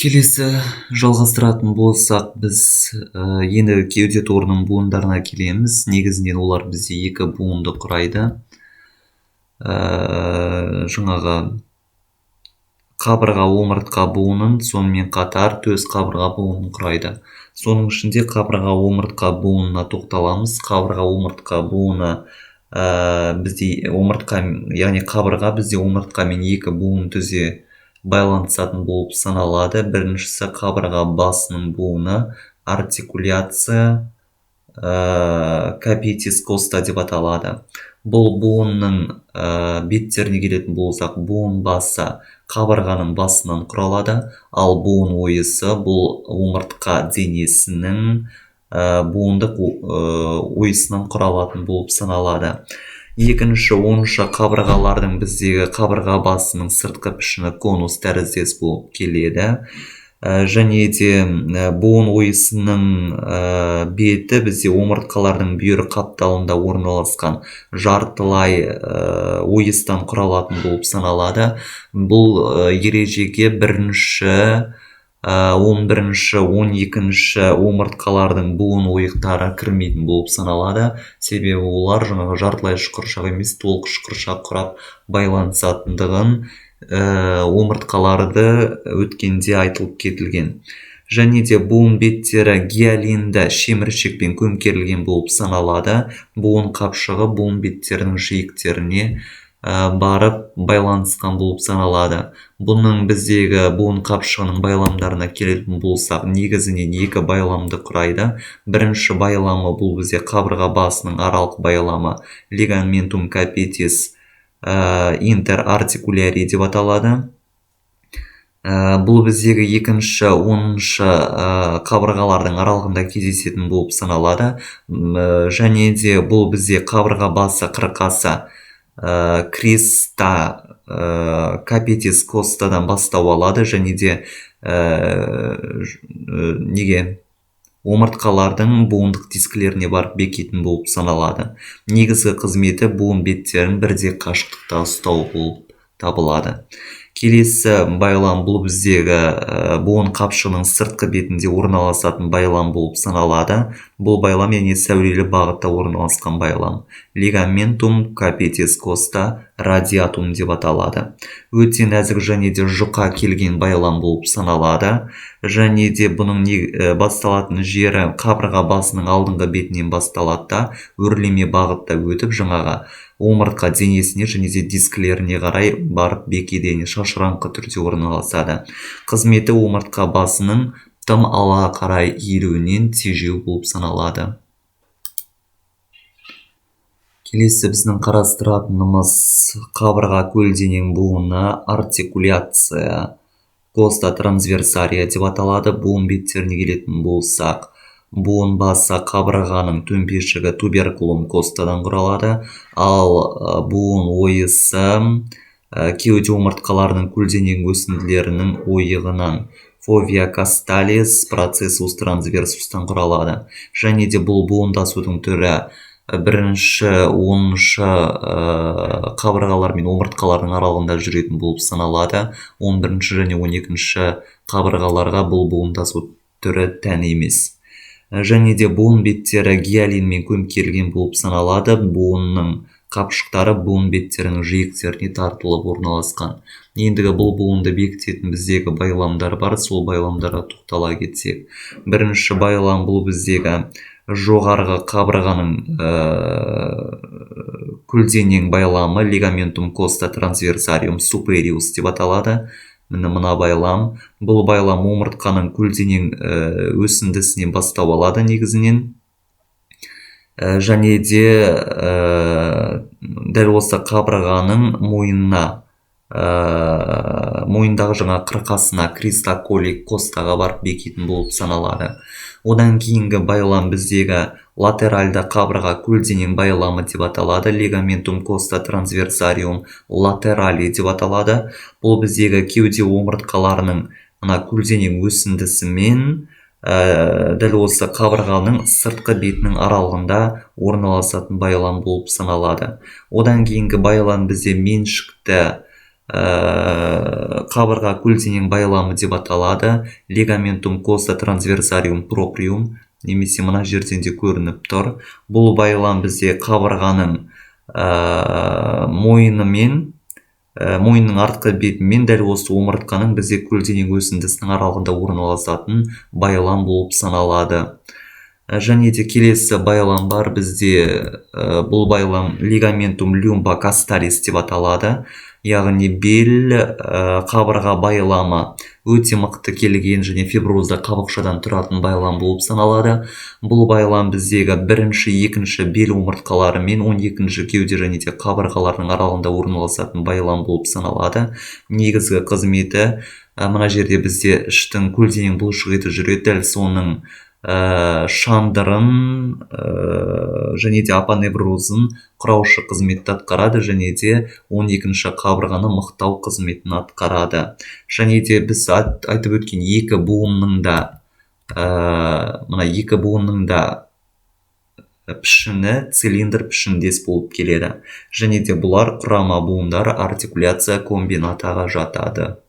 Келесі жалғастыратын болсақ, біз енді кеуде торының буындарына келеміз. Негізінен олар бізде екі буынды құрайды. Жаңағы қабырға омыртқа буынын, сонымен қатар төс қабырға буынын құрайды. Соның ішінде қабырға омыртқа буынына тоқталамыз. Қабырға омыртқа буыны бізде омыртқа, яғни қабырға бізде омыртқамен екі буын түзе байланысатын болып саналады. Біріншісі қабырға басының буыны, артикуляция капитис коста деп аталады. Бұл буынның беттеріне келетін болсақ, буын басы қабырғаның басынан құралады, ал буын ойысы бұл омыртқа денесінің буындық ойысынан құралатын болып саналады. Екінші, оныншы қабырғалардың біздегі қабырға басының сыртқы пішіні конус тәріздес болып келеді. Және де буын ойысының беті бізде омыртқалардың бүйір қапталында орналасқан жартылай ойыстан құралатын болып саналады. Бұл ережеге бірінші, 11-ші, 12-ші омыртқалардың буын ойықтары кірмейтін болып саналады. Себебі олар жаңағы жартылай шұқыршақ емес, толық шұқыршақ құрап байланысатындығын омыртқаларды өткенде айтылып кетілген. Және де буын беттері гиалинді шеміршекпен көмкерілген болып саналады. Буын қапшығы буын беттерінің жиектеріне барып байланысқан болып саналады. Бұның біздегі буын қапшығының байламдарына келетін болсақ, негізінен екі байламды құрайды. Бірінші байламы бұл бізде қабырға басының аралық байламы лигаментум капитис интерартикуляри деп аталады. Бұл біздегі екінші, 10-шы қабырғалардың аралығында кездесетін болып саналады. Және де бұл бізде қабырға басы қырқасы криста капитис костадан бастау алады. Және де омыртқалардың буындық дискілеріне барып бекитін болып саналады. Негізгі қызметі буын беттерін бірдей қашықтықта ұстау болып табылады. Келесі байлам бұл біздегі буын қапшығының сыртқы бетінде орналасатын байлам болып саналады. Бұл байлам яғни сәулелі бағытта орналасқан байлам. Лигаментум капитис коста радиатум деп аталады. Өте нәзік және де жұқа келген байлам болып саналады. Және де бұның басталатын жері қабырға басының алдыңғы бетінен басталады да өрлеме бағытта өтіп жаңағы омыртқа денесіне және де дискілеріне қарай барып бекедені шашыраңқы түрде орналасады. Қызметі омыртқа басының тым ала қарай иілуінен тежеу болып саналады. Келесі біздің қарастыратынымыз қабырға көлденең буыны артикуляция коста трансверсария деп аталады. Буын беттеріне келетін болсақ, буын басы қабырғаның төмпешігі туберкулум костадан құралады, ал буын ойысы кеуде омыртқаларының көлденең өсінділерінің ойығынан фовия касталис процессус трансверсустан құралады. Және де бұл буындасудың түрі бірінші, 10-шы қабырғалар мен омыртқалардың аралығында жүретін болып саналады. 11-ші және 12-ші қабырғаларға бұл буындасу түрі тән емес. Және де буын беттері гиалинмен көмкерілген болып саналады. Буынның қапшықтары буын беттерінің жиектеріне тартылып орналасқан. Ендігі бұл буынды бекітетін біздегі байламдар бар, сол байламдарға тоқтала кетсек. Бірінші байлам бұл біздегі жоғарғы қабырғаның көлденең байламы лигаментум коста трансверсариум супериус деп аталады. Мына байлам. Бұл байлам омыртқаның көлденең өсіндісінен бастау алады негізінен. Және де дәл осы қабырғаның мойындағы жаңа қырқасына кристоколи костаға барып бекитін болып саналады. Одан кейінгі байлам біздегі латеральды қабырға көлденең байламы деп аталады. Лигаментум коста трансверсариум латерали деп аталады. Бұл біздегі кеуде омыртқаларының көлденең өсіндісімен дәл осы қабырғаның сыртқы бетінің аралығында орналасатын байлам болып саналады. Одан кейінгі байлам бізде меншікті қабырға көлденең байламы деп аталады. Лигаментум коста трансверсариум проприум, немесе мына жерден де көрініп тұр. Бұл байлам бізде қабырғаның мойынның артқы бетімен дәл осы омыртқаның бізде көлденең өсіндісінің аралығында орналасатын байлам болып саналады. Және де келесі байлам бар бізде. Бұл байлам лигаментум люмбокосталис деп аталады. Яғни бел қабырға байламы өте мықты келген және фиброзды қабықшадан тұратын байлам болып саналады. Бұл байлам біздегі бірінші, екінші бел омыртқалары мен 12-ші кеуде және де қабырғалардың аралығында орналасатын байлам болып саналады. Негізгі қызметі мына жерде бізде іштің көлденең бұлшық еті жүреді. Дәл соның шандырын және де апоневрозын құраушы қызметті атқарады, және де 12-ші қабырғаны мықтау қызметін атқарады. Және де біз айтып өткен екі буынның да пішіні цилиндр пішіндес болып келеді. Және де бұлар құрама буындар артикуляция комбинатаға жатады.